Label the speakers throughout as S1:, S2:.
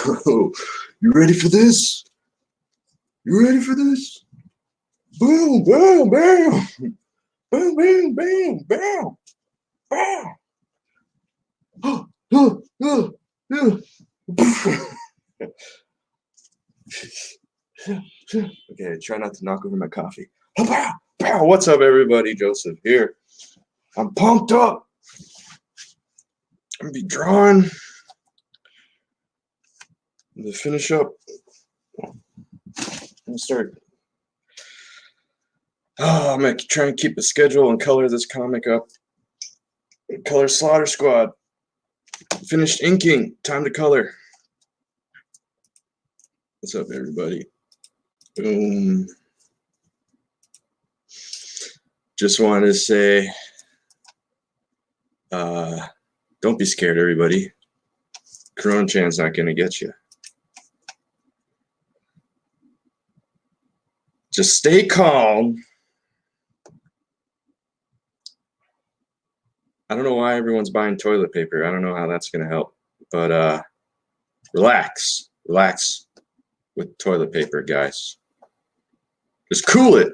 S1: You ready for this? You ready for this? Boom, boom, bam. Boom, bam, bam, bam, bam. Okay, try not to knock over my coffee. What's up, everybody? Joseph here. I'm pumped up. I'm gonna be drawing. To finish up, I'm gonna start. I'm gonna try and keep a schedule and color this comic up. Color Slaughter Squad. Finished inking. Time to color. What's up, everybody? Boom. Just wanted to say, don't be scared, everybody. Corona Chan's not gonna get you. Just stay calm. I don't know why everyone's buying toilet paper. I don't know how that's gonna help, but relax with toilet paper, guys. Just cool it.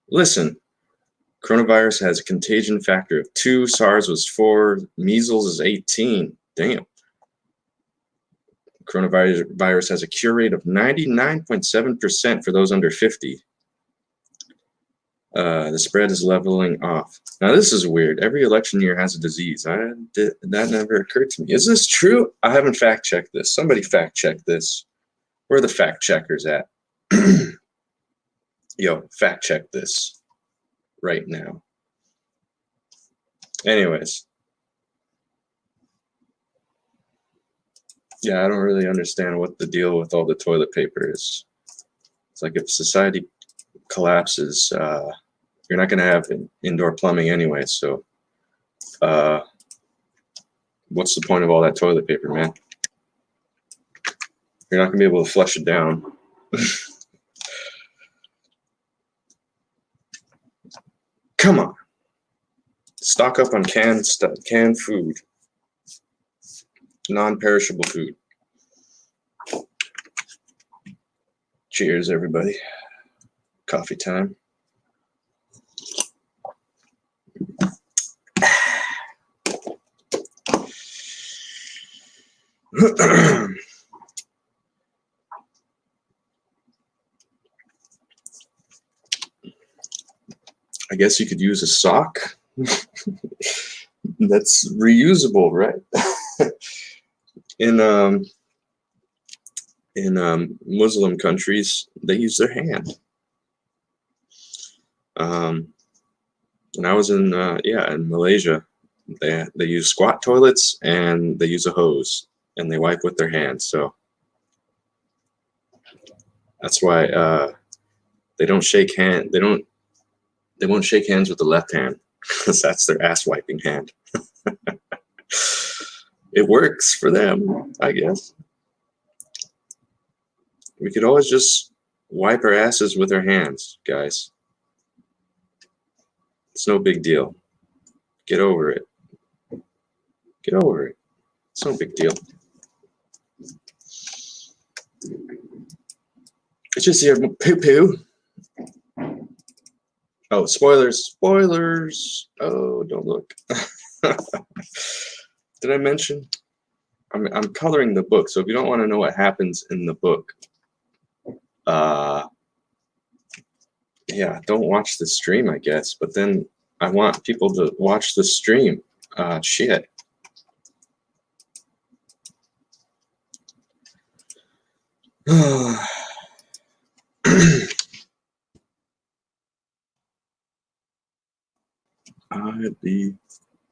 S1: Listen, coronavirus has a contagion factor of 2, SARS was 4, measles is 18. Damn. Coronavirus has a cure rate of 99.7% for those under 50. The spread is leveling off. Now this is weird. Every election year has a disease. That never occurred to me. Is this true? I haven't fact checked this. Somebody fact check this. Where are the fact checkers at? Yo, fact check this right now. Anyways. Yeah, I don't really understand what the deal with all the toilet paper is. It's like if society collapses, you're not going to have indoor plumbing anyway, so what's the point of all that toilet paper, man? You're not going to be able to flush it down. Come on. Stock up on canned food. Non-perishable food. Cheers, everybody. Coffee time. I guess you could use a sock. That's reusable, right? In Muslim countries, they use their hand. When I was in Malaysia, they use squat toilets and they use a hose and they wipe with their hands. So that's why they don't shake hand. They won't shake hands with the left hand because that's their ass wiping hand. It works for them, I guess. We could always just wipe our asses with our hands, guys. It's no big deal. Get over it. Get over it. It's no big deal. It's just your poo-poo. Oh, spoilers. Spoilers. Oh, don't look. Did I mention? I'm coloring the book, so if you don't want to know what happens in the book, yeah, don't watch the stream, I guess. But then I want people to watch the stream. Shit. I'll be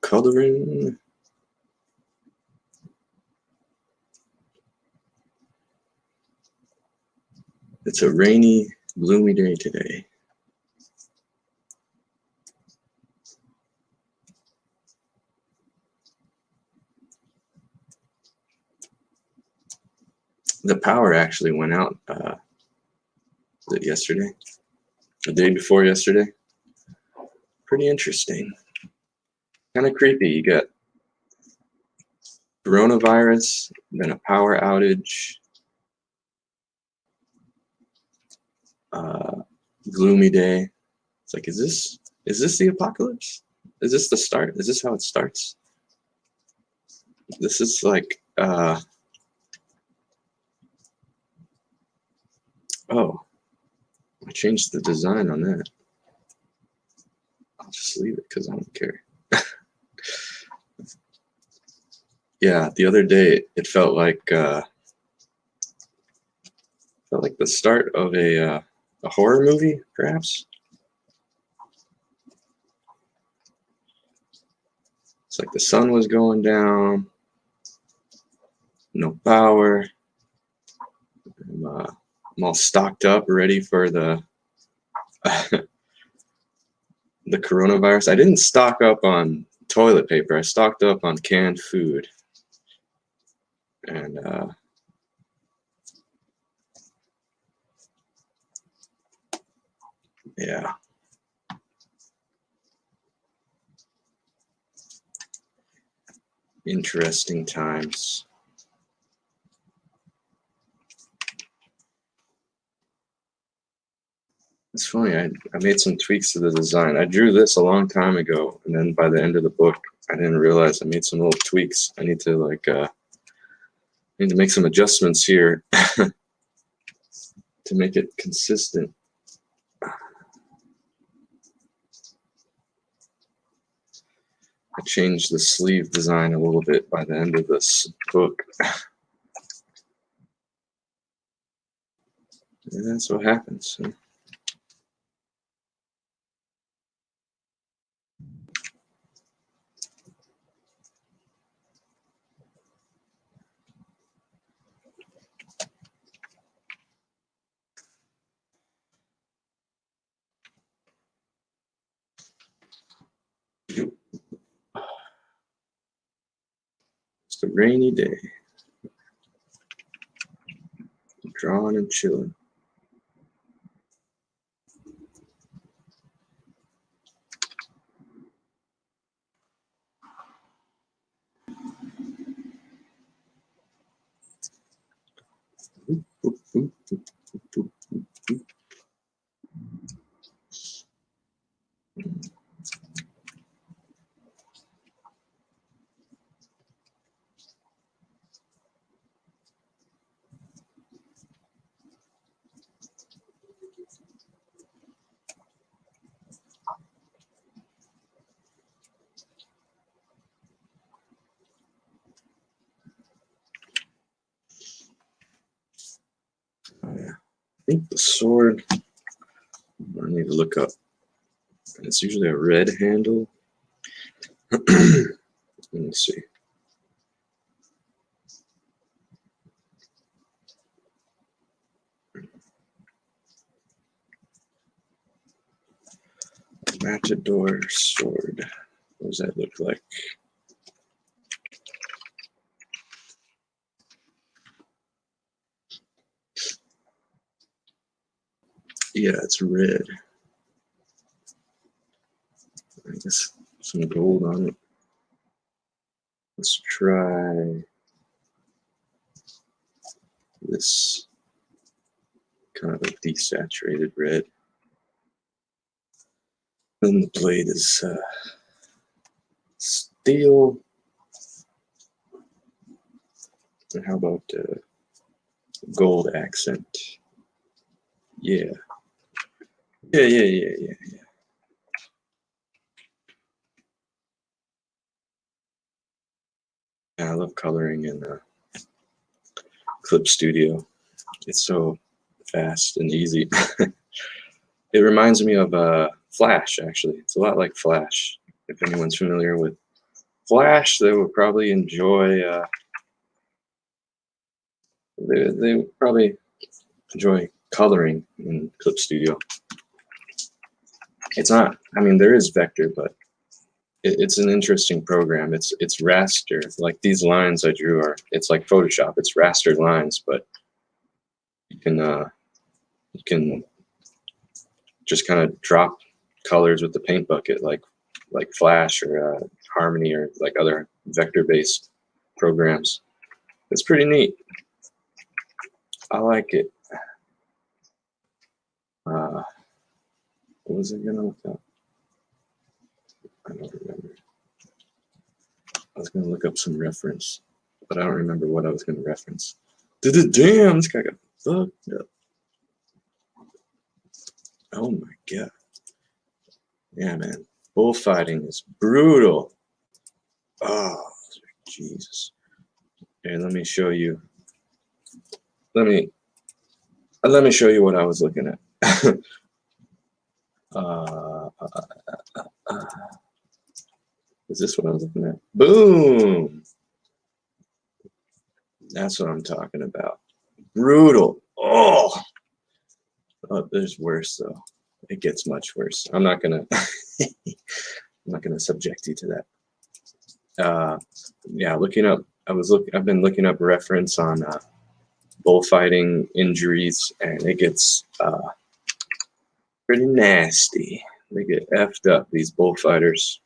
S1: coloring. It's a rainy, gloomy day today. The power actually went out yesterday, the day before yesterday. Pretty interesting. Kind of creepy. You got coronavirus, then a power outage, gloomy day. It's like, is this the apocalypse? Is this the start? Is this how it starts? This is like, oh, I changed the design on that. I'll just leave it because I don't care. Yeah, the other day it felt like the start of a horror movie, perhaps. It's like the sun was going down, no power. I'm all stocked up, ready for the the coronavirus. I didn't stock up on toilet paper. I stocked up on canned food, and yeah. Interesting times. It's funny, I made some tweaks to the design. I drew this a long time ago, and then by the end of the book, I didn't realize I made some little tweaks. I need to make some adjustments here to make it consistent. I changed the sleeve design a little bit by the end of this book. And that's what happens. Huh? It's a rainy day. I'm drawing and chilling. Oh, yeah. I think the sword, I need to look up. It's usually a red handle. Let me see. Matador sword. What does that look like? Yeah, it's red. I guess some gold on it. Let's try this kind of a desaturated red. Then the blade is steel. And how about gold accent? Yeah. Yeah. I love coloring in Clip Studio. It's so fast and easy. It reminds me of Flash, actually. It's a lot like Flash. If anyone's familiar with Flash, they would probably enjoy. They would probably enjoy coloring in Clip Studio. It's not. I mean, there is vector, but it's an interesting program. It's raster. Like these lines I drew are. It's like Photoshop. It's rastered lines, but you can just kind of drop colors with the paint bucket, like Flash or Harmony or like other vector-based programs. It's pretty neat. I like it. What was I gonna look up? I don't remember. I was gonna look up some reference, but I don't remember what I was gonna reference. Damn, this guy got fucked up. Oh my god. Yeah, man. Bullfighting is brutal. Oh, Jesus. Here, let me show you. Let me show you what I was looking at. Is this what I was looking at? Boom! That's what I'm talking about. Brutal. Oh, there's worse though. It gets much worse. I'm not gonna. I'm not gonna subject you to that. Yeah, looking up. I've been looking up reference on bullfighting injuries, and it gets pretty nasty. They get effed up, these bullfighters.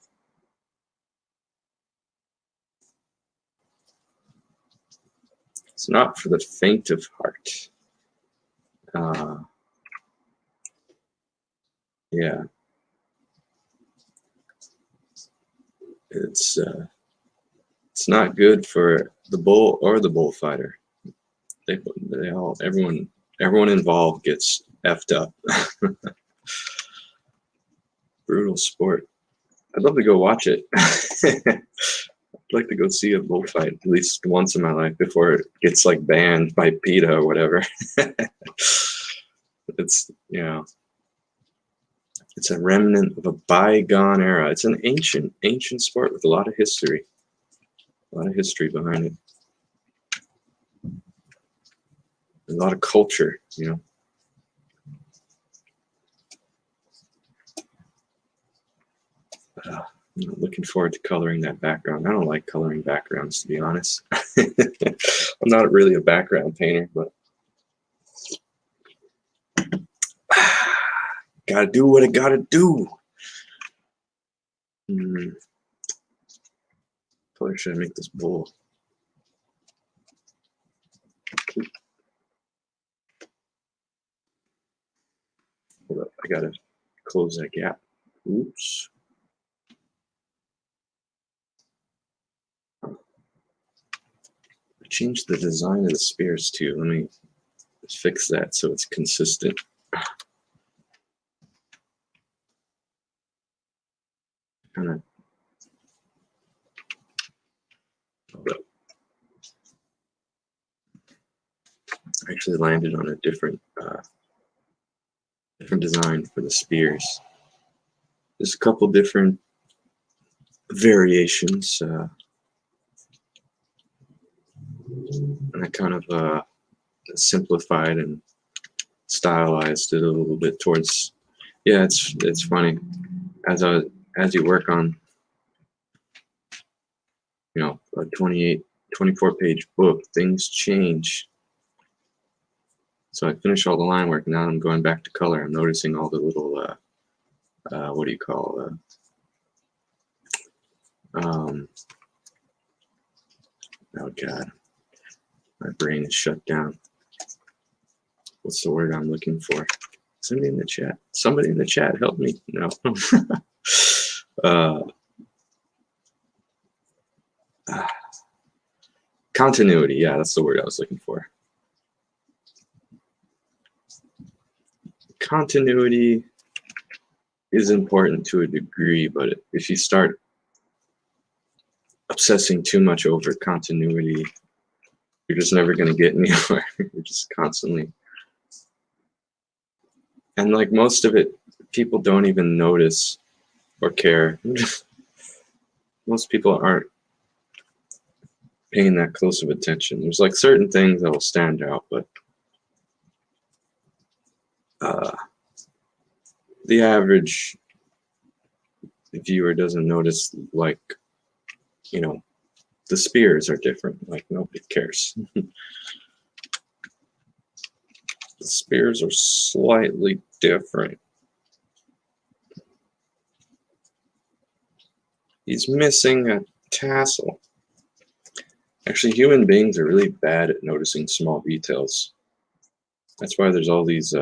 S1: It's not for the faint of heart. Yeah, it's not good for the bull or the bullfighter. Everyone involved gets effed up. Brutal sport. I'd love to go watch it. I'd like to go see a bullfight at least once in my life before it gets like banned by PETA or whatever. It's, you know, it's a remnant of a bygone era. It's an ancient sport with a lot of history. A lot of history behind it. A lot of culture, you know. I'm looking forward to coloring that background. I don't like coloring backgrounds, to be honest. I'm not really a background painter, but gotta do what I gotta do. Probably should I make this bull? Hold up, I gotta close that gap. Oops. I changed the design of the spears too. Let me fix that so it's consistent. Kind of. I actually landed on a different design for the spears. There's a couple different variations, and I kind of simplified and stylized it a little bit towards. Yeah, it's funny as you work on, you know, a 24 page book, things change. So I finished all the line work. Now I'm going back to color. I'm noticing all the little what do you call oh god, my brain is shut down. What's the word I'm looking for? Somebody in the chat. Somebody in the chat, help me. No. Continuity. Yeah, that's the word I was looking for. Continuity is important to a degree, but if you start obsessing too much over continuity, you're just never going to get anywhere. You're just constantly. And like most of it, people don't even notice or care. Most people aren't paying that close of attention. There's like certain things that will stand out, but the average viewer doesn't notice, like, you know, the spears are different. Like, nobody cares. The spears are slightly different. He's missing a tassel. Actually, human beings are really bad at noticing small details. That's why there's all these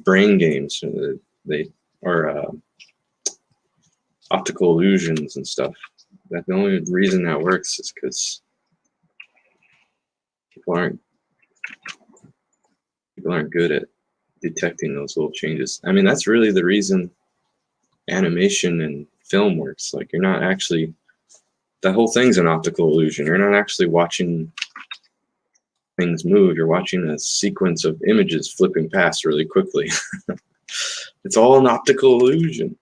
S1: brain games. They are optical illusions and stuff. That the only reason that works is because people aren't good at detecting those little changes. I mean, that's really the reason animation and film works. Like, you're not actually, the whole thing's an optical illusion. You're not actually watching things move. You're watching a sequence of images flipping past really quickly. It's all an optical illusion.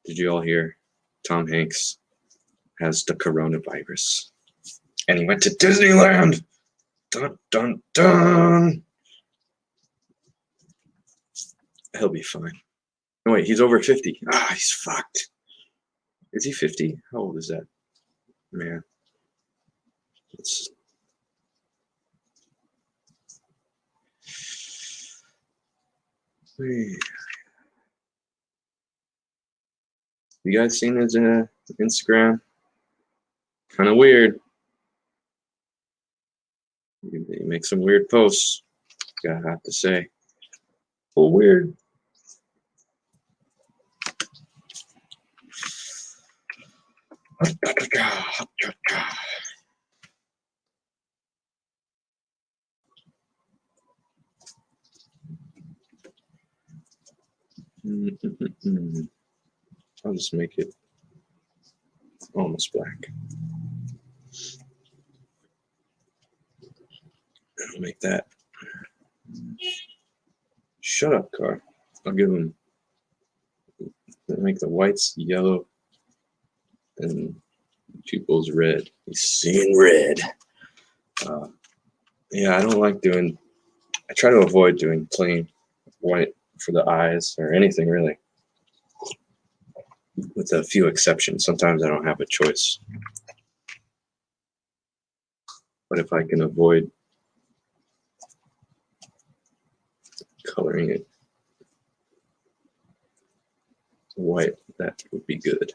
S1: Did you all hear? Tom Hanks has the coronavirus. And he went to Disneyland. Dun, dun, dun. He'll be fine. No, wait, he's over 50. Ah, he's fucked. Is he 50? How old is that? Man. It's... You guys seen his Instagram? Kind of weird. He makes some weird posts. Gotta have to say. A little weird. I'll just make it almost black. I'll make that. Shut up, car. I'll give him. Make the whites yellow and pupils red. He's seeing red. Yeah, I don't like doing. I try to avoid doing plain white for the eyes or anything really, with a few exceptions. Sometimes I don't have a choice. But if I can avoid coloring it white, that would be good.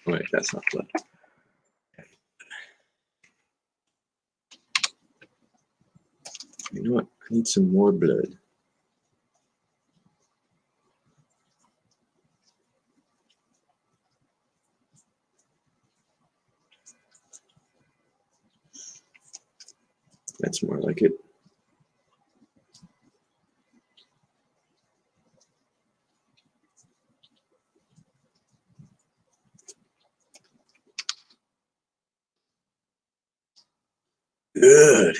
S1: Wait, that's not blood. You know what? I need some more blood. That's more like it. Good.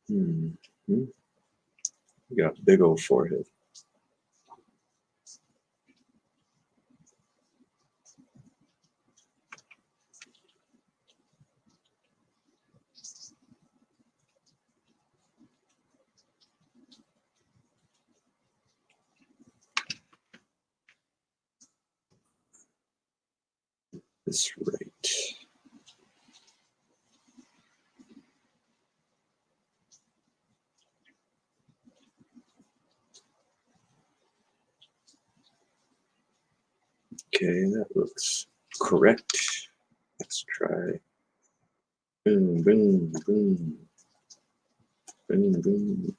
S1: You got a big old forehead. That's right. Okay, that looks correct. Let's try. Boom, boom, boom. Boom, boom.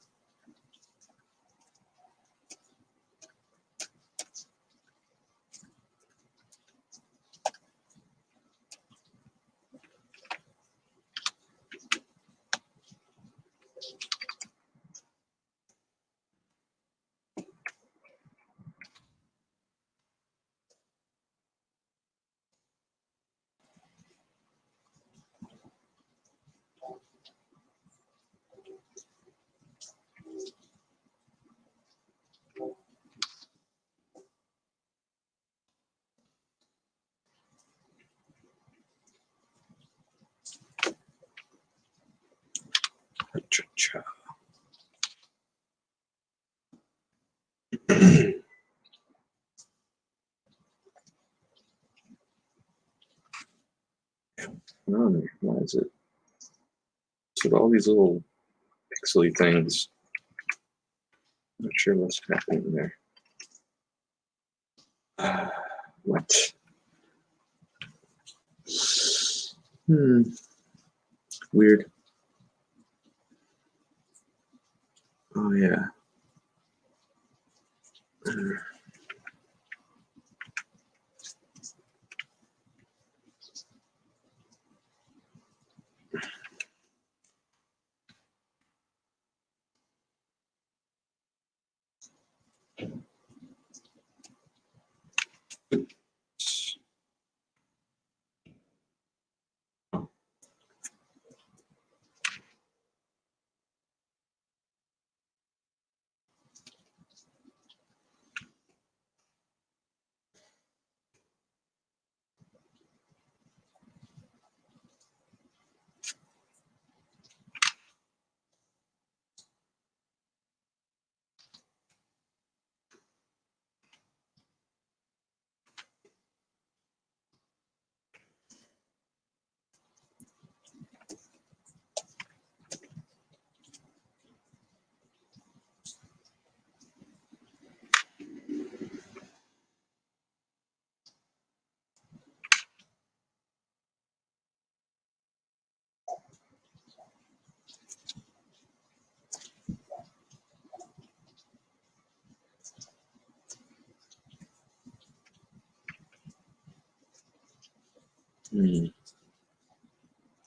S1: Cha-cha. Why is it? So all these little pixely things. Not sure what's happening there. What? Weird. Oh yeah.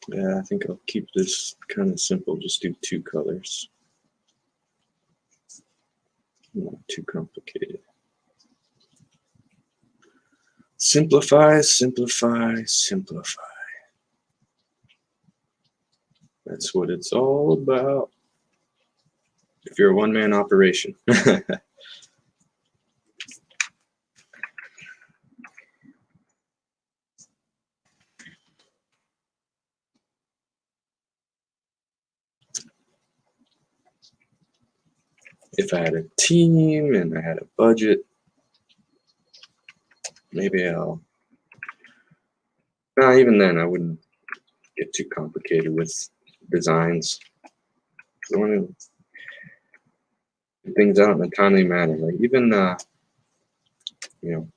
S1: Yeah, I think I'll keep this kind of simple. Just do 2 colors. Not too complicated. Simplify, simplify, simplify. That's what it's all about. If you're a one-man operation. If I had a team and I had a budget, maybe I'll... Nah, even then I wouldn't get too complicated with designs. I want to get things out in a timely manner. Like even, you know,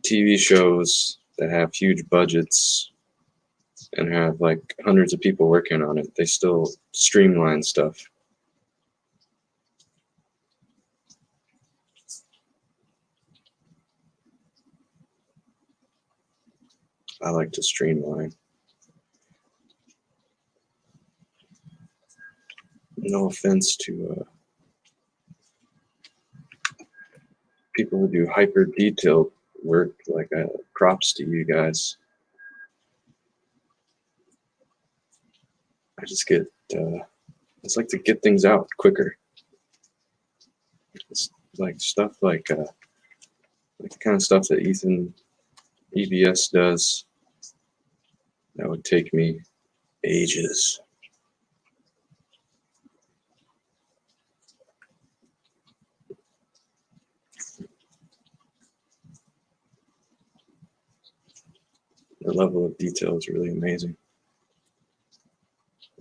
S1: TV shows that have huge budgets and have like hundreds of people working on it, they still streamline stuff. I like to streamline. No offense to people who do hyper detailed work, like props to you guys. I just get, I just like to get things out quicker. It's like stuff like the kind of stuff that Ethan EBS does, that would take me ages. The level of detail is really amazing.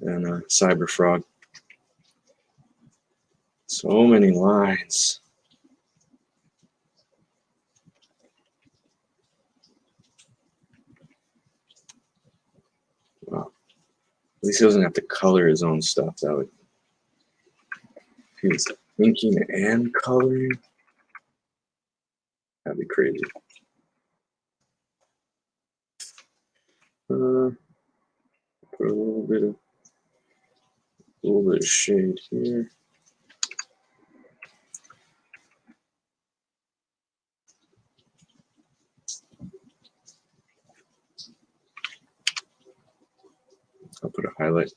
S1: And Cyberfrog, so many lines. Wow. At least he doesn't have to color his own stuff. That would, if he was inking and coloring, that'd be crazy. Put a little bit of shade here. I'll put a highlight.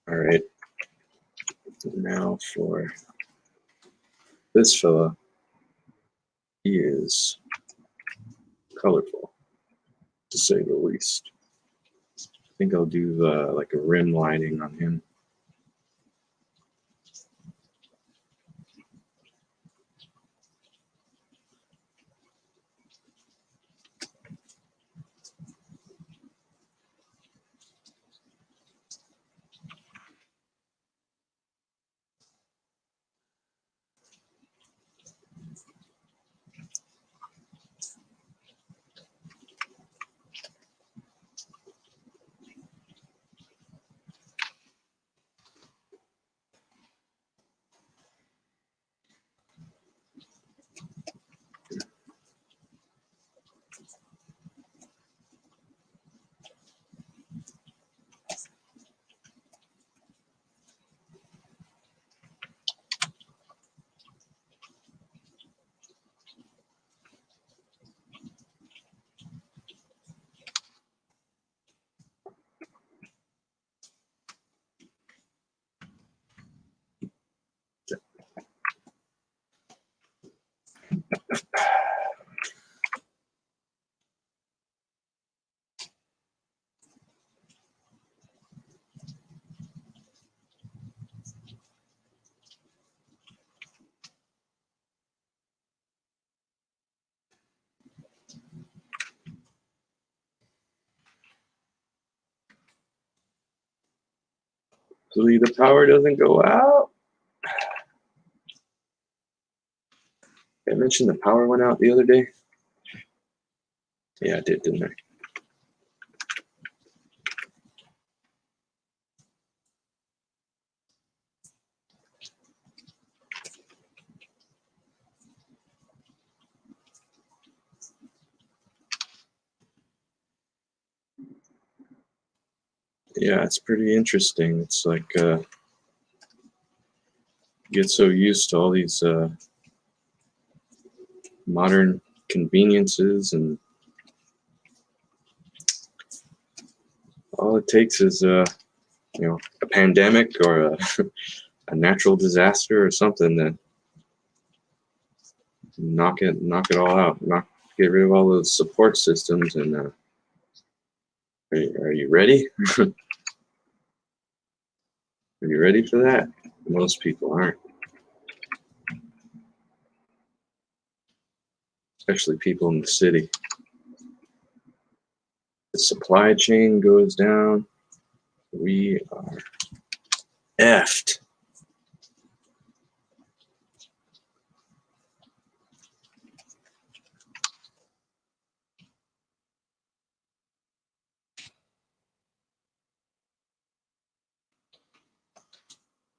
S1: All right. Now for this fella. He is colorful, to say the least. I think I'll do like a rim lighting on him. Hopefully the power doesn't go out. I mentioned the power went out the other day. Yeah, I did, didn't I? Yeah, it's pretty interesting. It's like you get so used to all these modern conveniences, and all it takes is a pandemic or a natural disaster or something to knock it all out, get rid of all those support systems. And are you ready? Are you ready for that? Most people aren't, especially people in the city. The supply chain goes down. We are effed.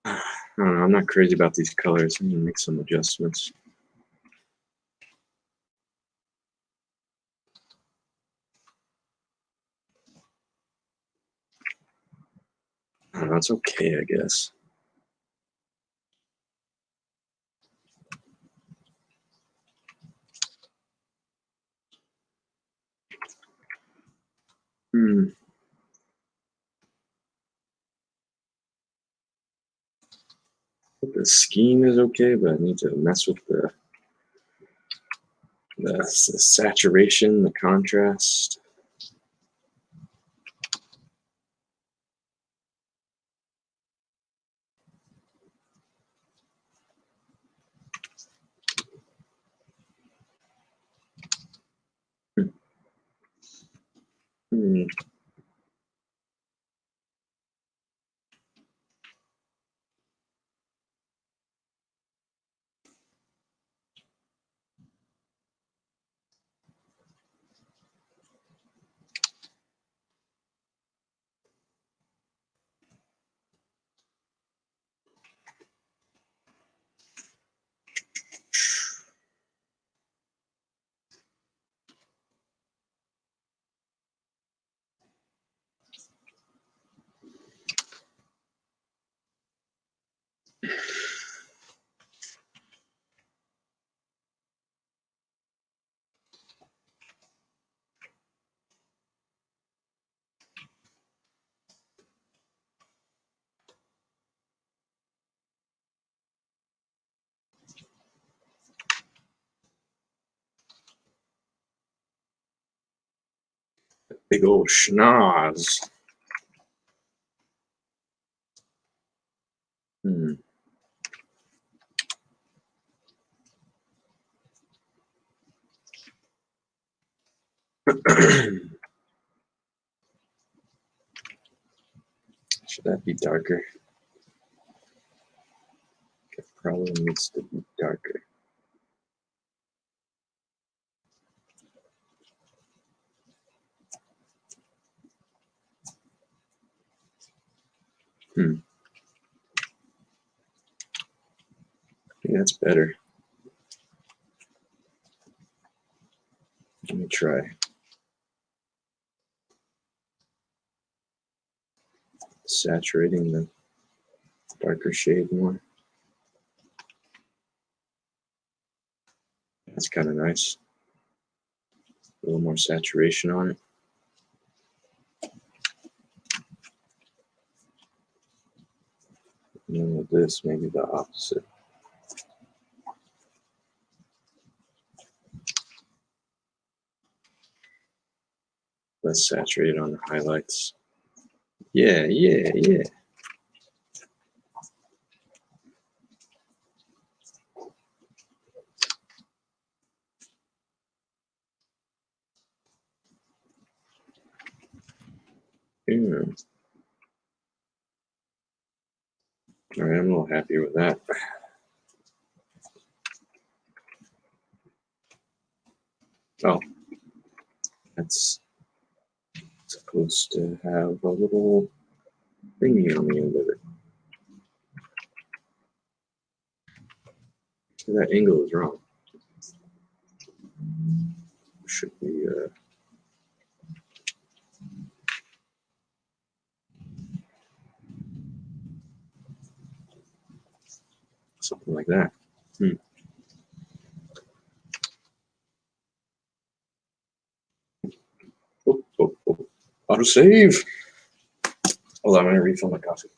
S1: I don't know, I'm not crazy about these colors. I'm gonna make some adjustments. I don't know, it's okay, I guess. Hmm. The scheme is okay, but I need to mess with the saturation, the contrast. Hmm. Big old schnoz. Should that be darker? It probably needs to be darker. I think that's better. Let me try. Saturating the darker shade more. That's kind of nice. A little more saturation on it. And then with this, maybe the opposite. Less saturated on the highlights. Yeah. Yeah. All right, I'm a little happier with that. Oh, that's supposed to have a little thingy on the end of it. So that angle is wrong. Should be something like that. Oh. Autosave. Hold on, I'm gonna refill my coffee.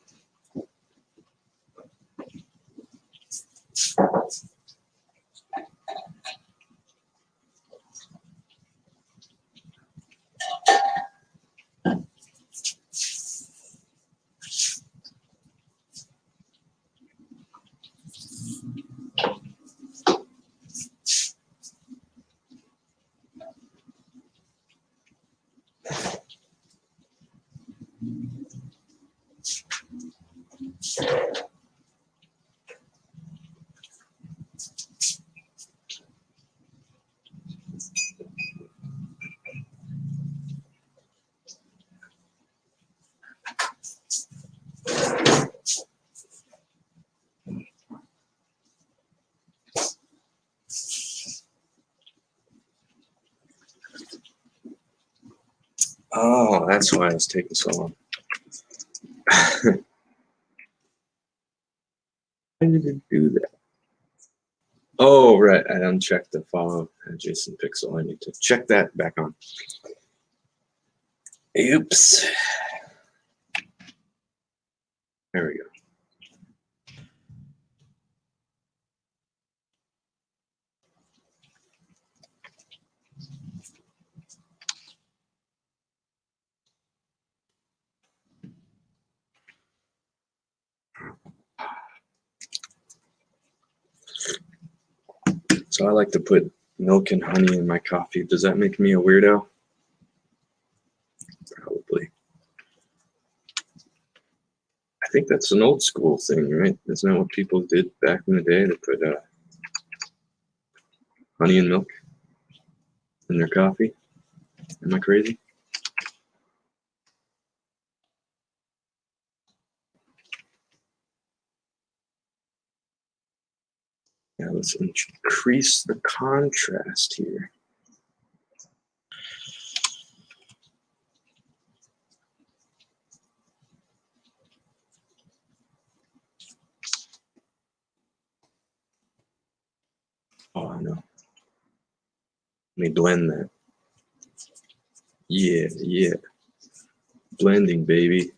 S1: Oh, that's why it's taking so long. Why did it do that? Oh, right. I unchecked the follow Jason Pixel. I need to check that back on. Oops. There we go. So I like to put milk and honey in my coffee. Does that make me a weirdo? Probably. I think that's an old school thing, right? Isn't that what people did back in the day? They put honey and milk in their coffee. Am I crazy? Yeah, let's increase the contrast here. Oh, I know. Let me blend that. Yeah. Blending, baby.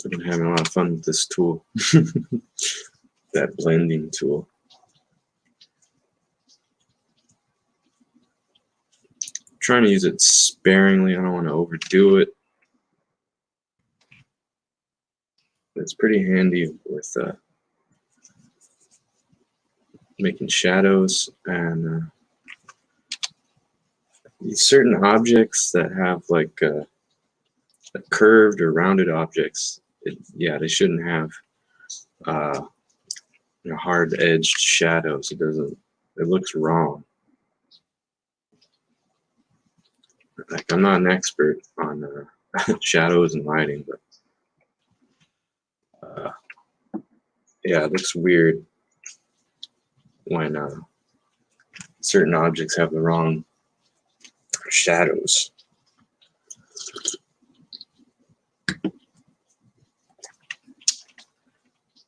S1: I've been having a lot of fun with this tool. That blending tool. trying to use it sparingly. I don't want to overdo it. It's pretty handy with making shadows and these certain objects that have like curved or rounded objects. Yeah, they shouldn't have hard-edged shadows. It doesn't. It looks wrong. Like I'm not an expert on shadows and lighting, but yeah, it looks weird when certain objects have the wrong shadows.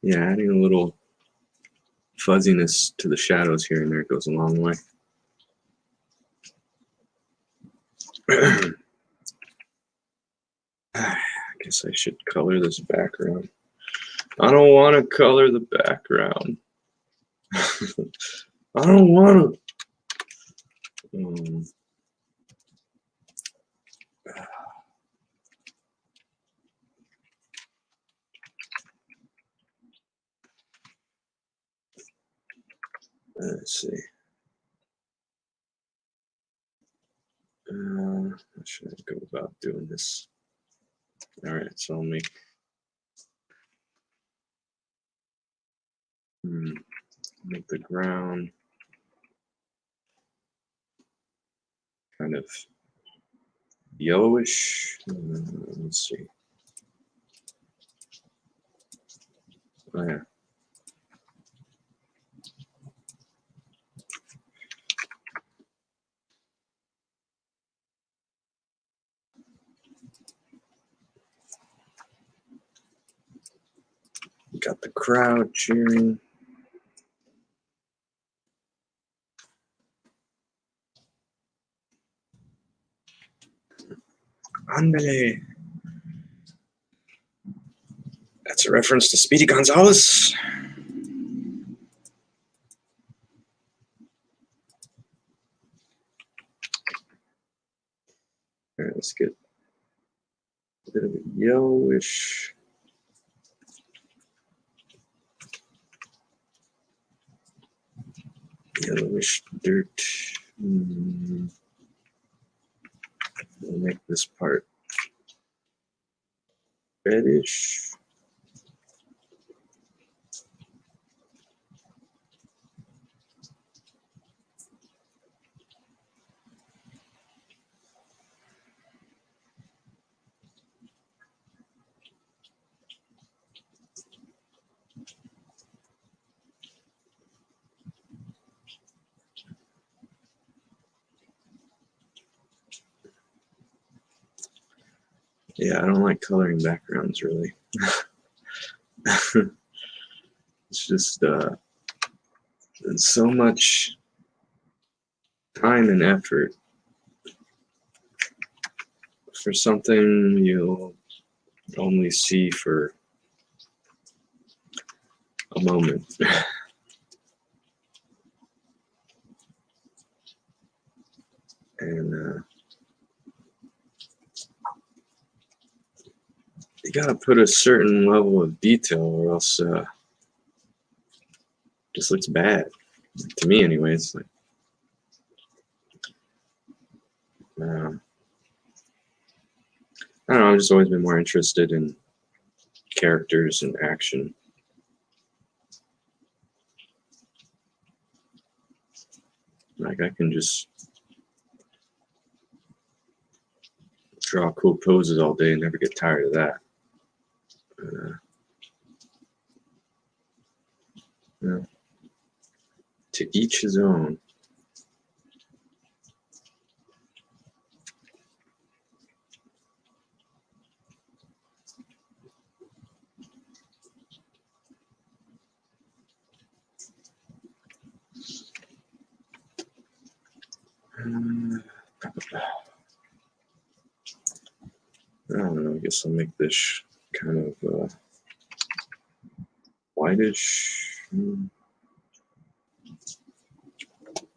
S1: Yeah, adding a little fuzziness to the shadows here and there goes a long way. I guess I should color this background. I don't want to color the background. I don't want to. Let's see. How should I go about doing this? All right, so I'll make the ground kind of yellowish. Let's see. Oh, yeah. Got the crowd cheering. Andale. That's a reference to Speedy Gonzalez. All right, let's get a bit of a yellowish. Yellowish dirt. We'll make this part reddish. Yeah, I don't like coloring backgrounds really. It's just it's so much time and effort for something you'll only see for a moment. And you gotta put a certain level of detail or else it just looks bad. To me anyways. Like, I don't know, I've just always been more interested in characters and action. Like I can just draw cool poses all day and never get tired of that. Yeah. To each his own. I don't know, I guess I'll make this kind of whitish,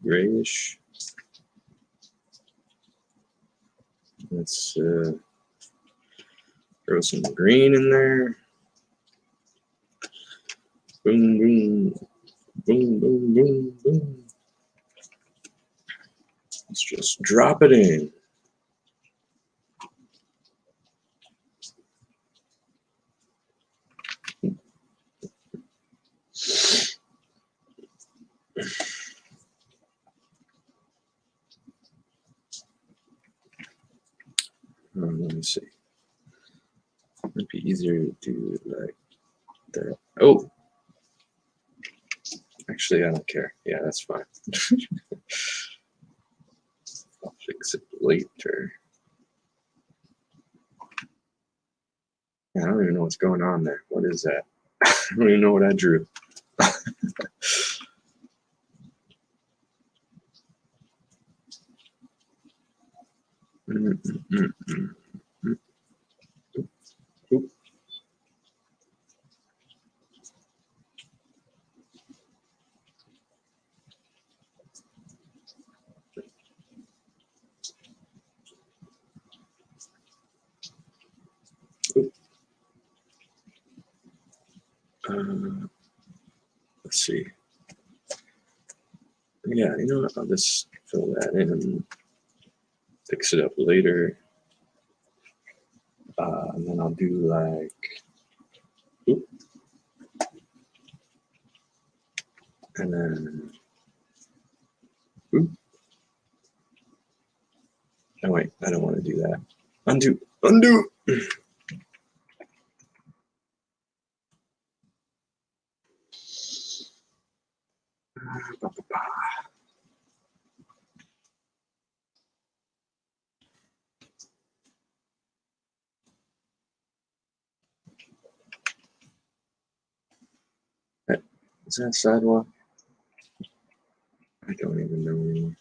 S1: grayish. Let's throw some green in there. Boom, boom, boom, boom, boom, boom. Let's just drop it in. Let me see. It'd be easier to do it like that. Oh, actually, I don't care. Yeah, that's fine. I'll fix it later. Yeah, I don't even know what's going on there. What is that? I don't even know what I drew. Oop. Oop. Let's see. Yeah, you know what? I'll just fill that in and fix it up later. And then I'll do like, oop. And then, oop. Oh wait, I don't want to do that. Undo, undo. Is that sidewalk? I don't even know anymore.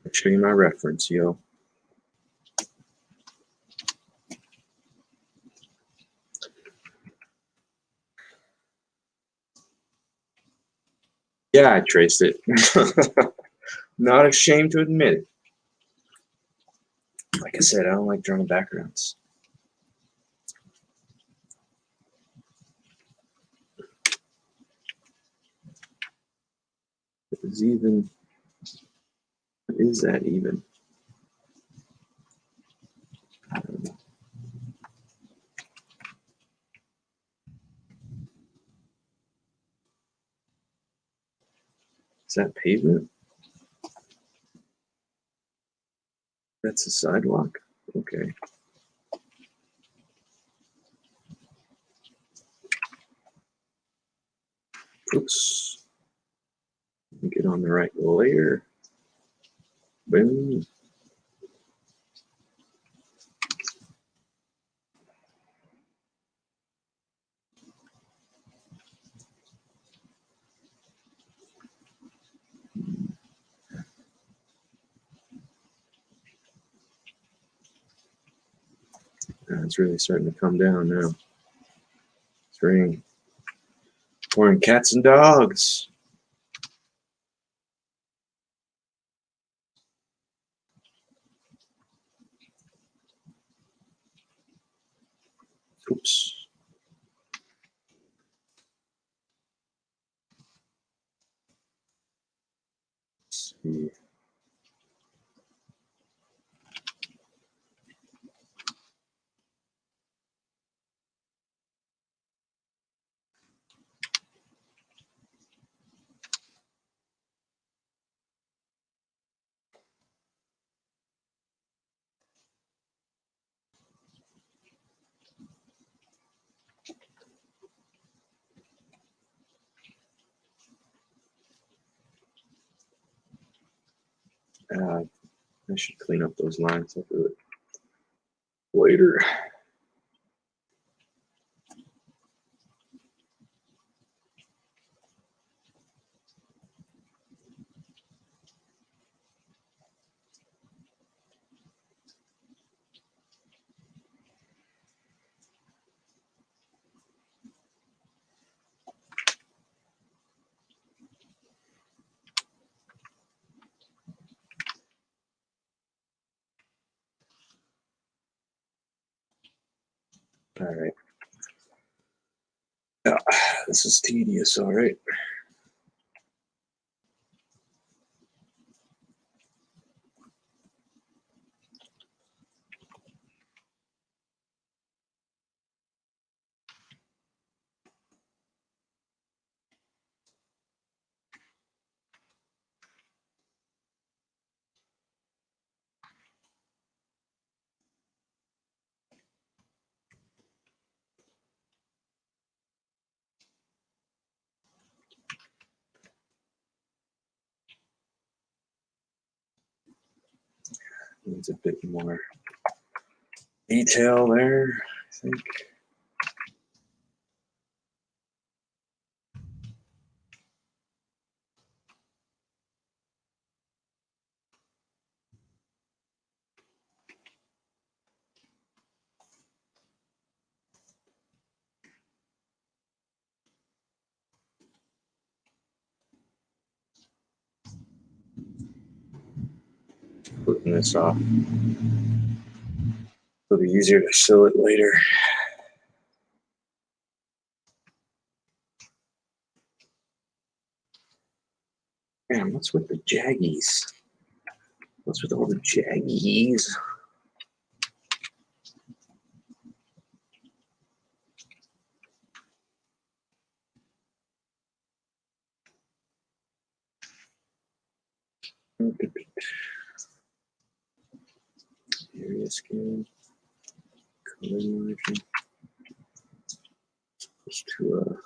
S1: I'll show you my reference, yo. Yeah, I traced it. Not ashamed to admit it. Like I said, I don't like drawing backgrounds. Is even? What is that even? I don't know. Is that pavement? That's a sidewalk? Okay. Oops. Get on the right layer. Boom. It's really starting to come down now. It's raining. Pouring cats and dogs. Oops. Let's see. I should clean up those lines. I'll do it later. All right. This is tedious, all right. Needs a bit more detail there, I think. Putting this off. It'll be easier to sew it later. Man, what's with the jaggies? What's with all the jaggies? Area scan, color margin. Supposed to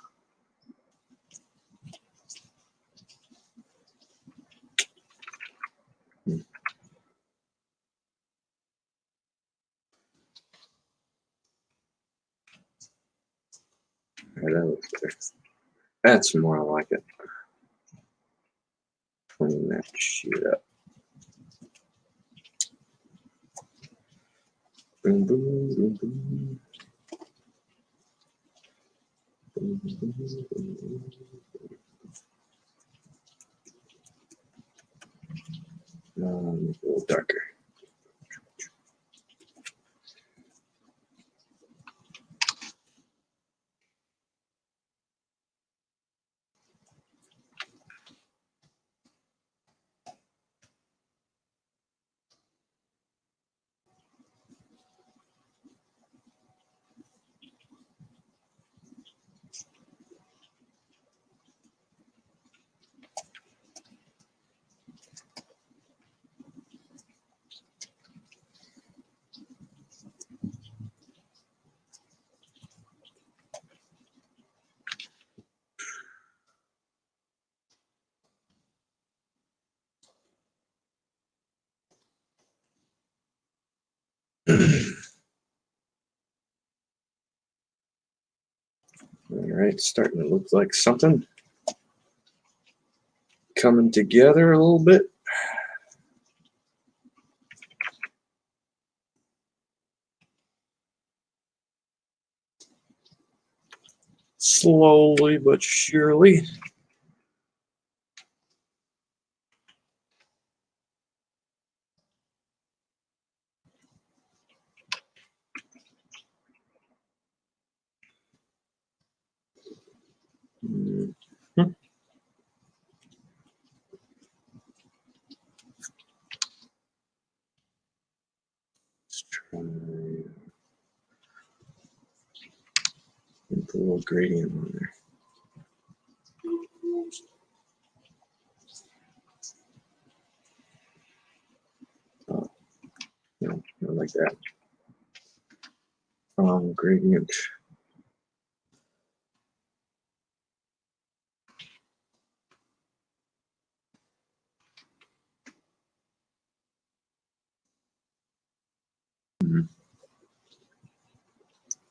S1: that looks better. That's more like it. Clean that shit up. Boom, boom, boom, boom. Boom, boom, boom, boom. A little darker. All right, starting to look like something coming together a little bit. Slowly but surely. Mhm. Let's try and put a little gradient on there. Oh, no, not like that. Gradient.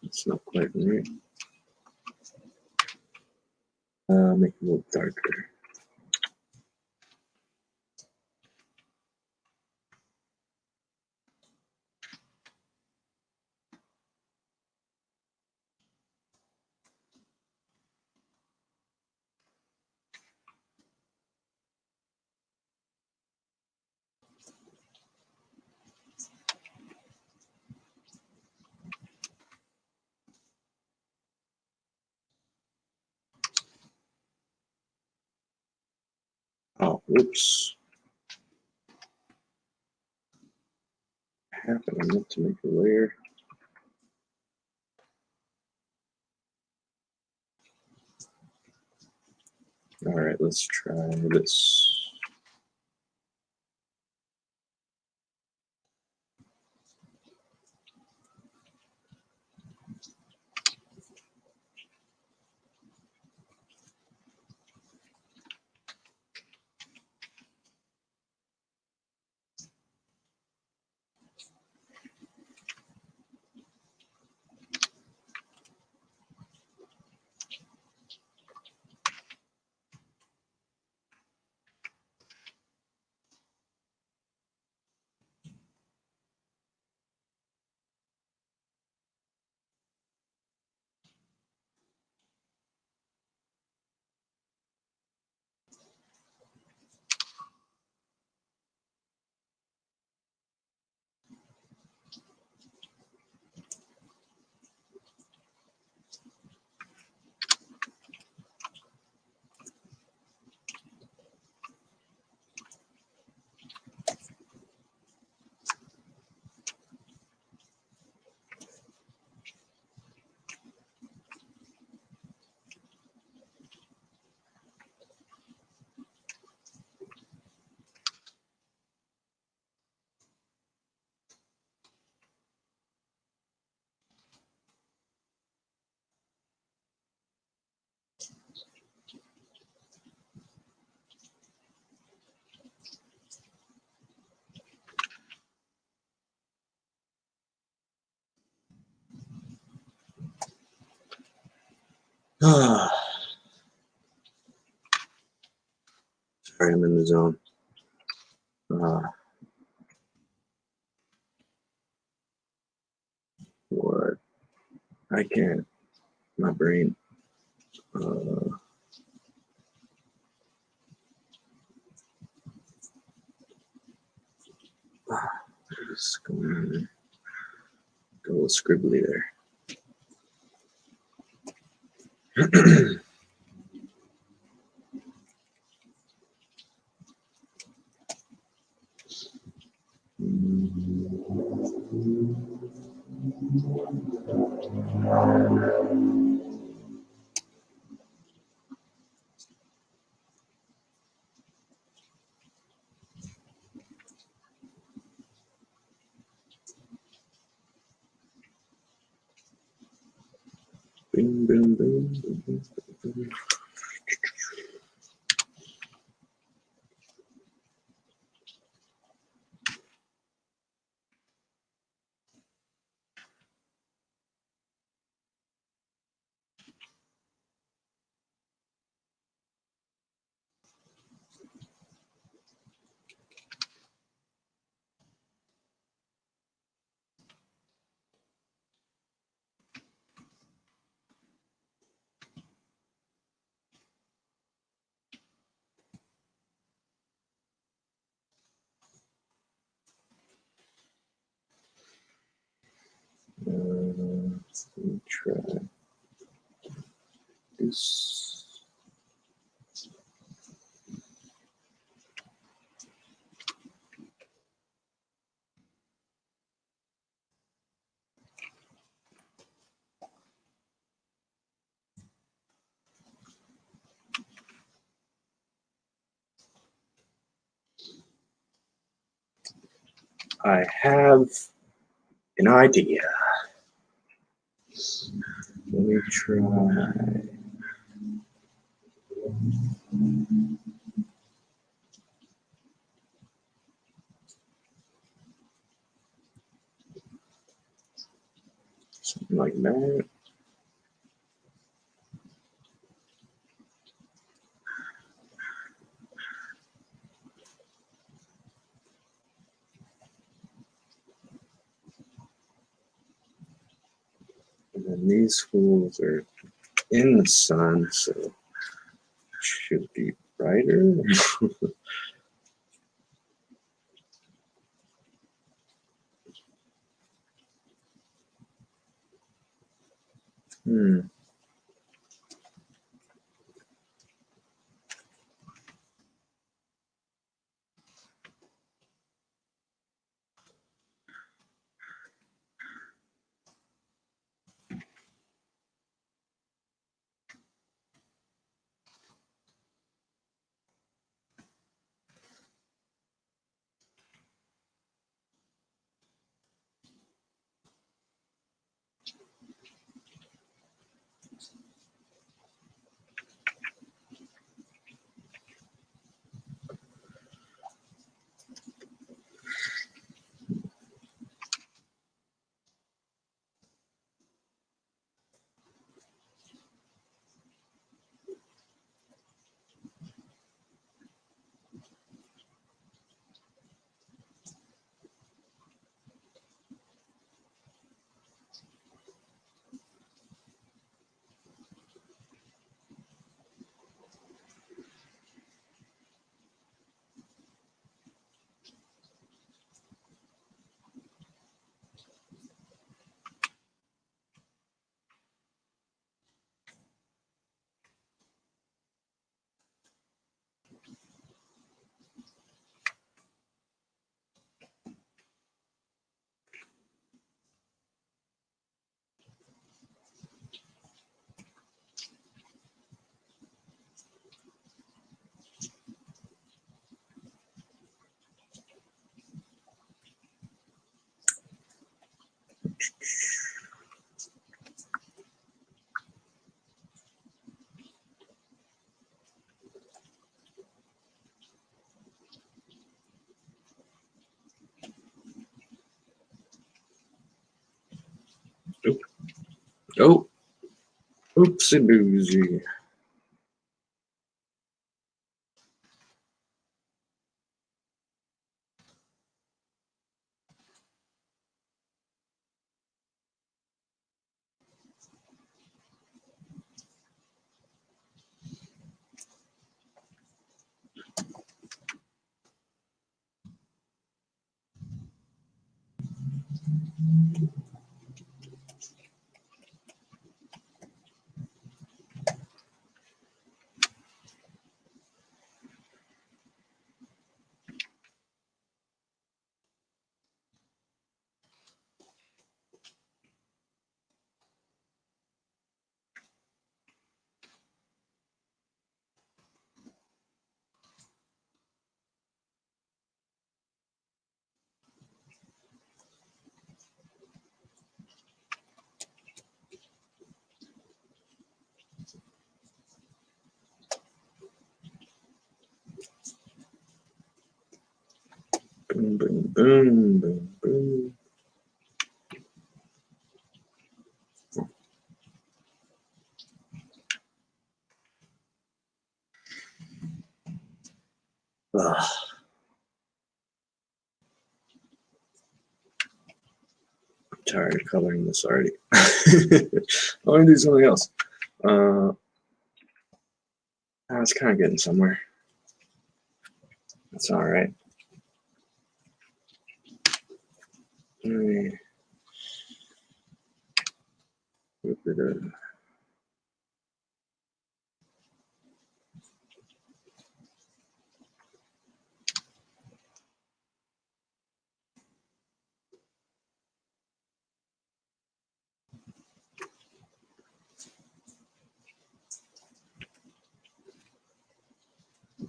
S1: It's not quite right. Make it a little darker. Oh, whoops. What happened? I meant to make a layer. All right, let's try this. Sorry, I'm in the zone. What? I can't. My brain. What's going on there? Got a little scribbly there. Bing, bing, bing, bing, bing, bing. Let me try this. I have an idea. Let me try. Something like that. And then these fools are in the sun, so it should be brighter. Hmm. Oh, oopsie doozy. Boom, boom, boom, boom, boom. Ugh. I'm tired of coloring this already. I want to do something else. I was kind of getting somewhere. That's all right.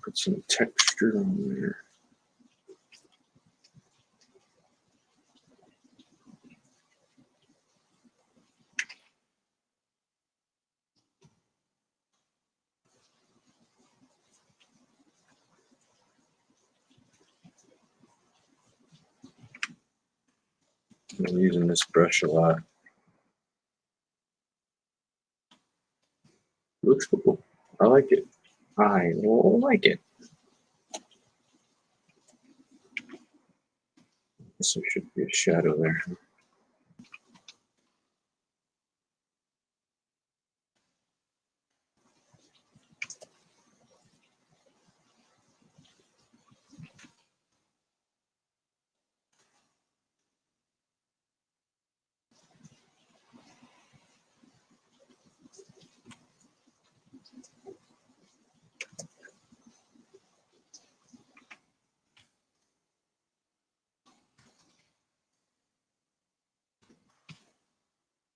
S1: Put some texture on there. I'm using this brush a lot. Looks cool. I like it. I like it. So there should be a shadow there.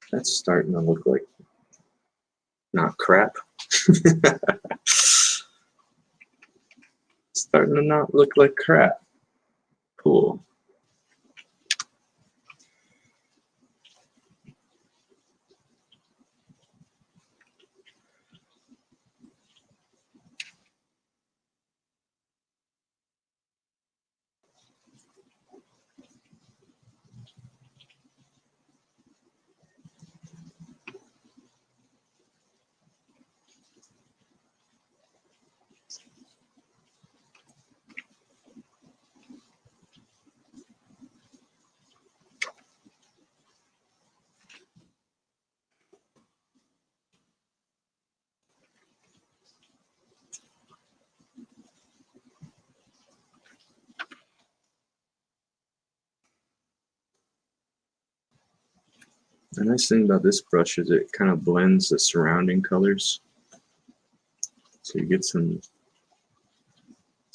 S1: That's starting to look like not crap. Starting to not look like crap. Cool. The nice thing about this brush is it kind of blends the surrounding colors. So you get some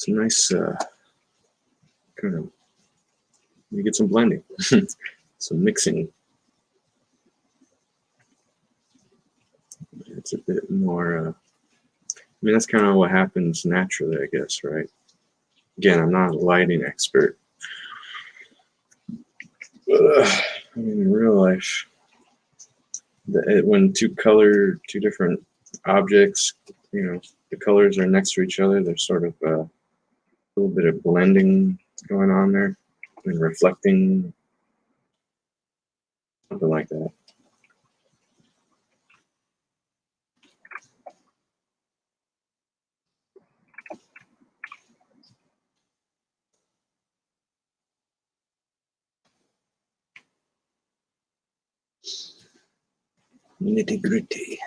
S1: nice kind of, you get some blending, some mixing. It's a bit more, I mean, that's kind of what happens naturally, I guess, right? Again, I'm not a lighting expert. I mean, in real life, when two different objects, you know, the colors are next to each other, there's sort of a little bit of blending going on there and reflecting, something like that. Nitty-gritty.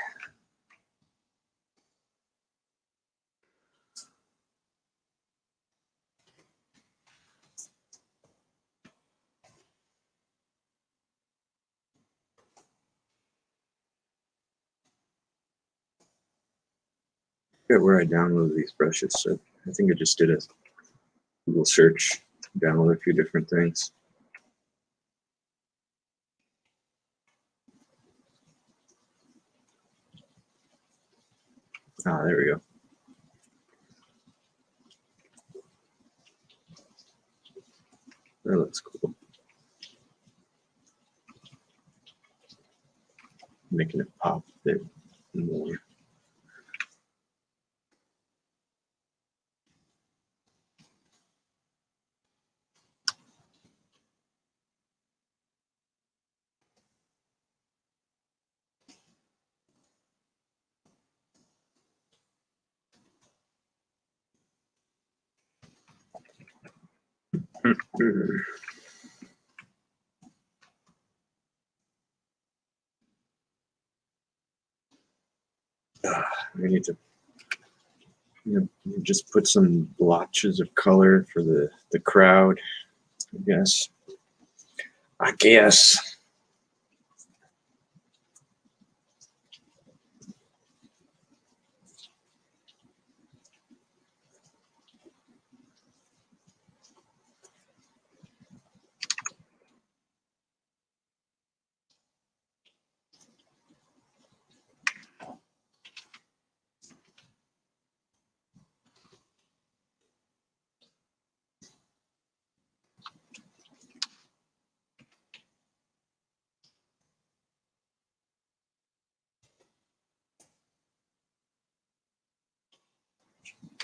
S1: I forget where I downloaded these brushes. So I think I just did a Google search, download a few different things. Ah, there we go. That looks cool. Making it pop a bit more. We need to just put some blotches of color for the crowd, I guess.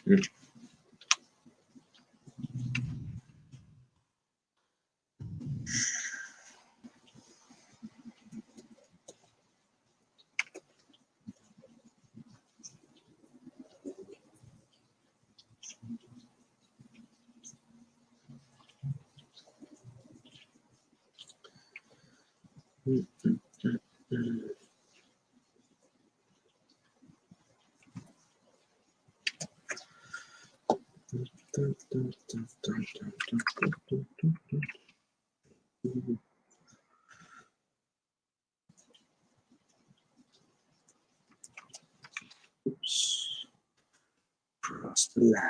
S1: Oops. Cross the line.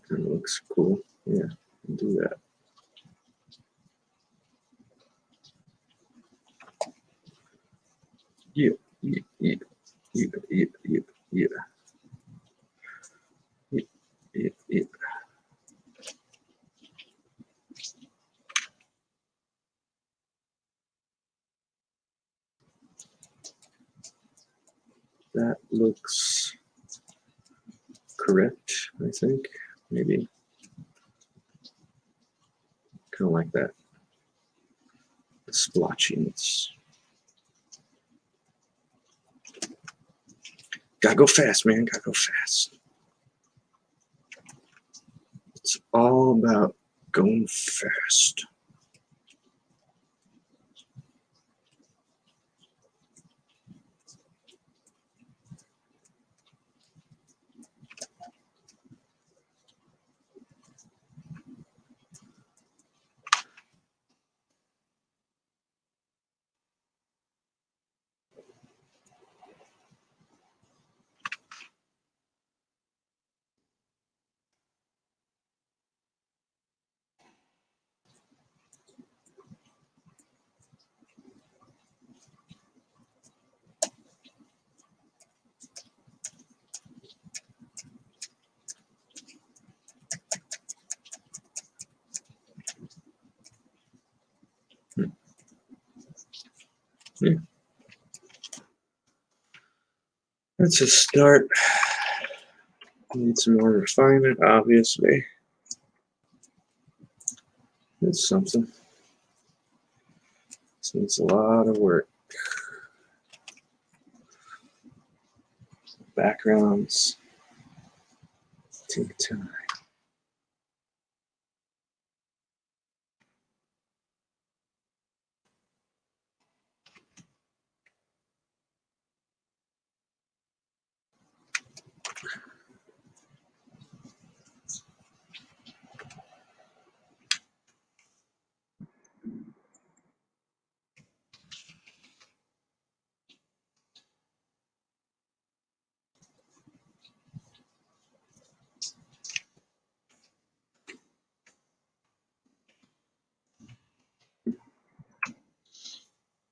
S1: Kind of looks cool. Yeah, I'll do that. Yeah. That looks correct, I think. Maybe. Kind of like that. The splotchiness. Gotta go fast, man. Gotta go fast. It's all about going fast. Yeah. That's a start. Need some more refinement, obviously. It's something. This needs a lot of work. Backgrounds take time.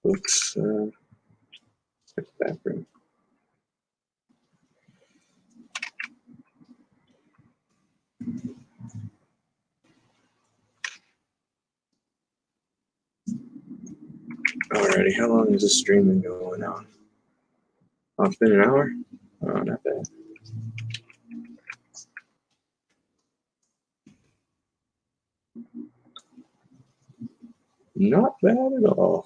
S1: Looks like background. Alrighty, how long has this stream been going on? Oh, it's been an hour? Oh, not bad. Not bad at all.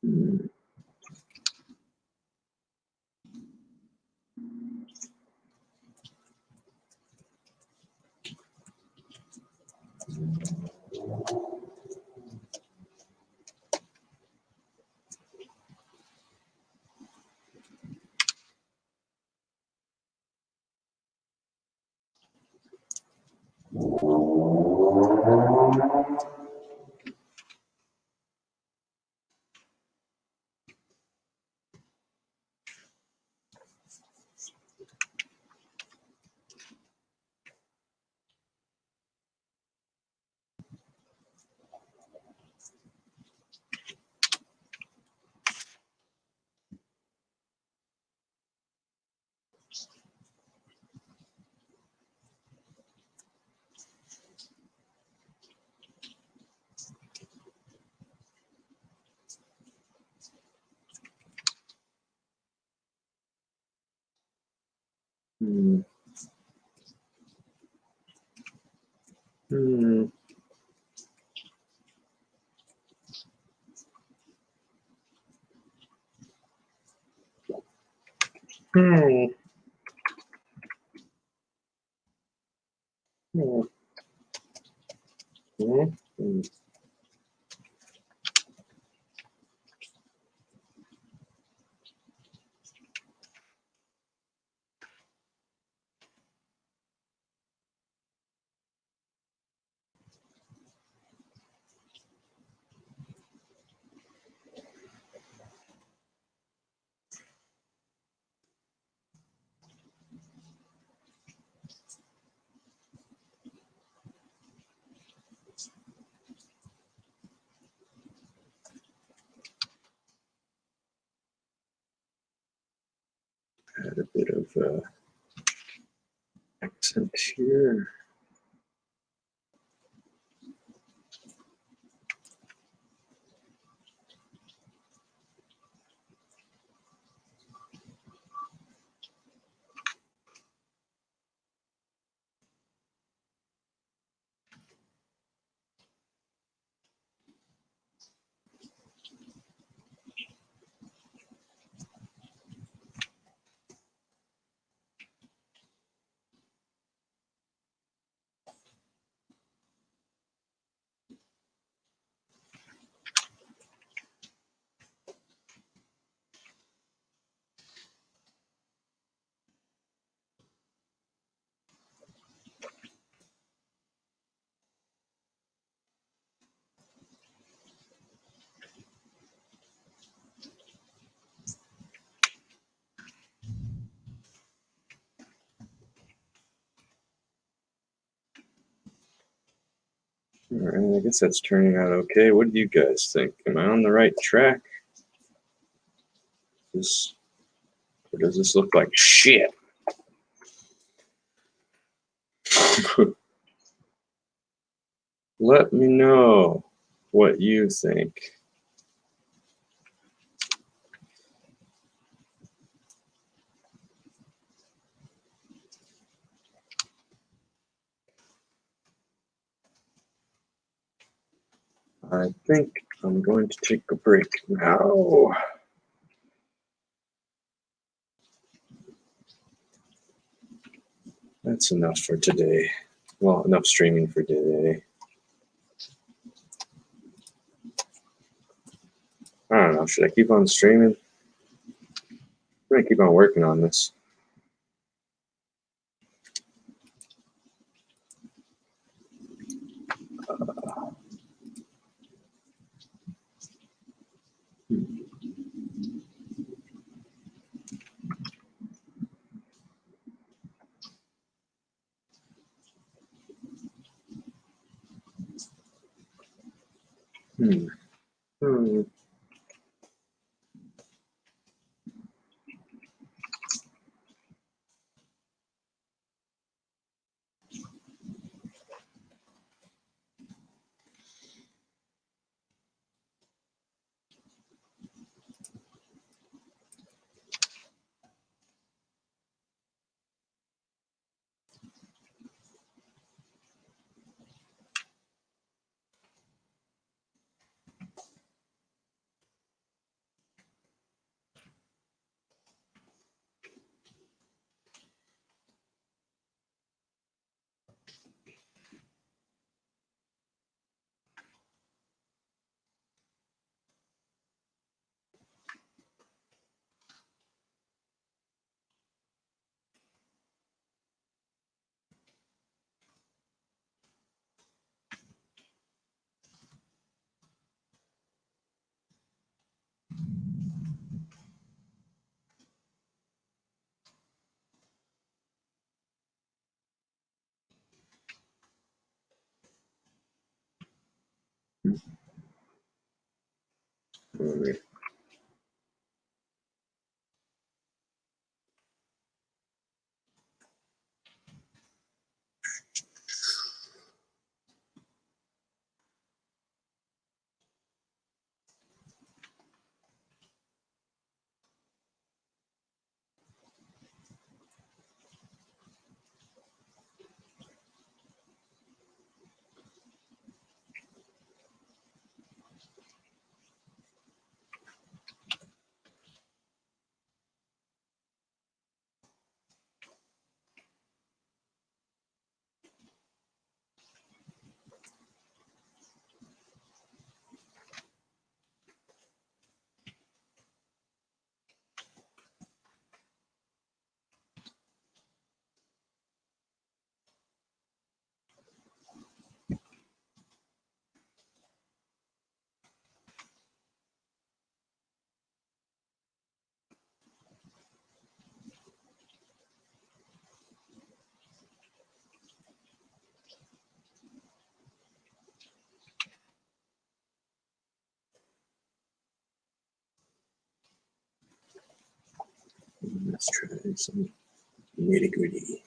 S1: Hmm. Hmm. Hmm. Hmm. Hmm. Hmm. Hmm. Add a bit of accent here. All right, I guess that's turning out okay. What do you guys think? Am I on the right track? Or does this look like shit? Let me know what you think. I think I'm going to take a break now. That's enough for today. Well, enough streaming for today. I don't know. Should I keep on streaming? I'm going to keep on working on this. Hmm. Hmm. Hmm. Let's try some nitty gritty.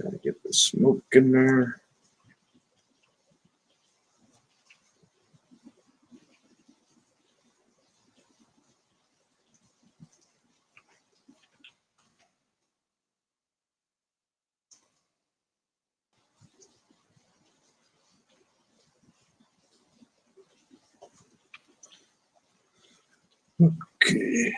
S1: Gotta get the smoke in there. Okay.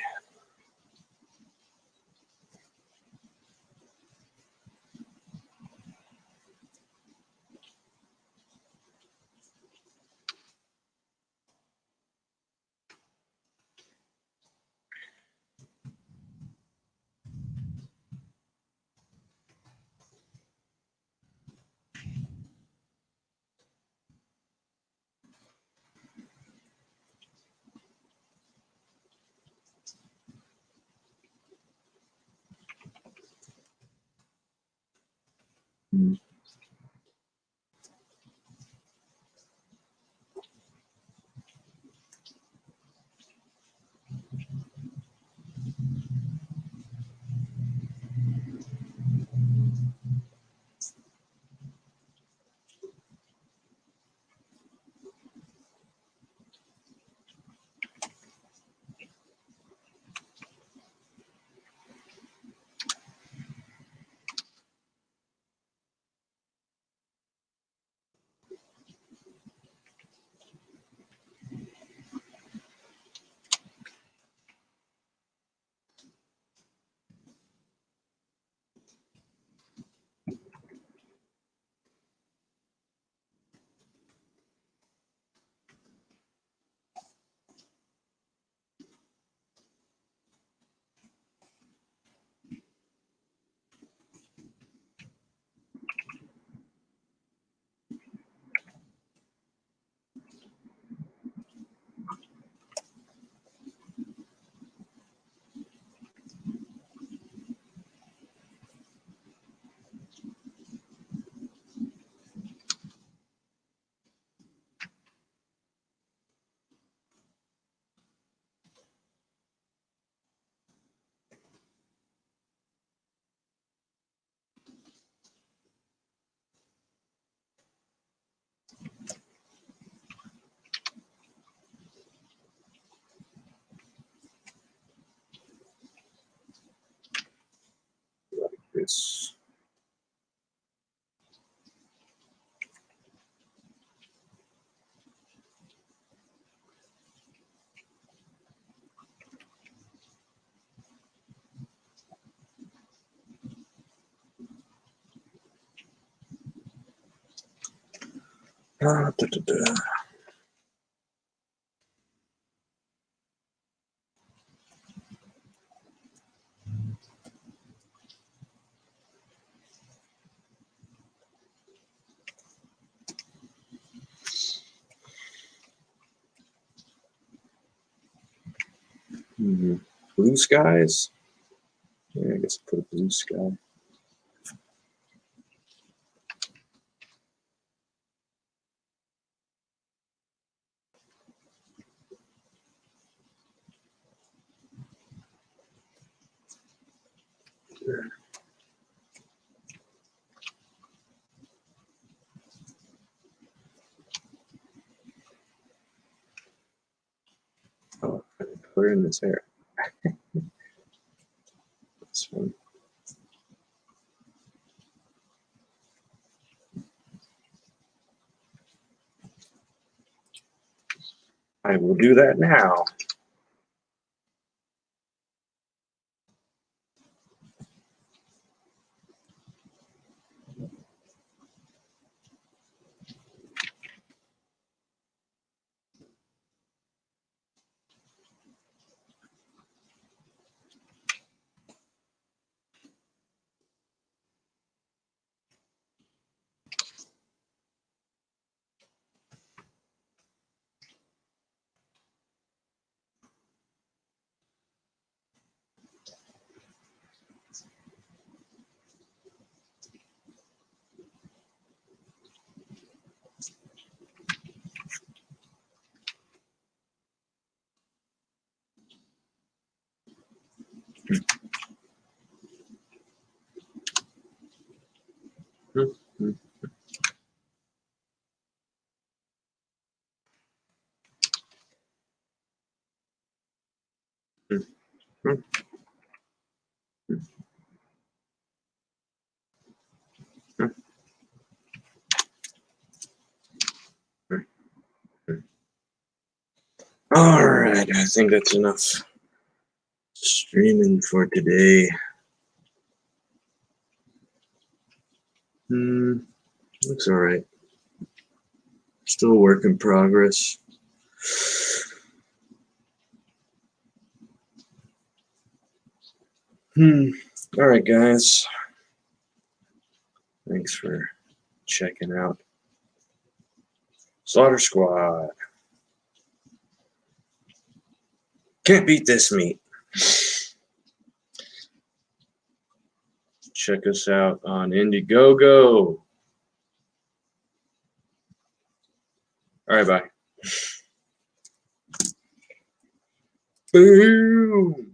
S1: Hmm. Like this. Da, da, da. Blue skies. Yeah, I guess I'll put a blue sky. Oh, I can put it in this hair. This one. I will do that now. Hmm. All right, I think that's enough streaming for today. Looks all right. Still work in progress. All right, guys. Thanks for checking out Slaughter Squad. Can't beat this meat. Check us out on Indiegogo. All right, bye. Boom.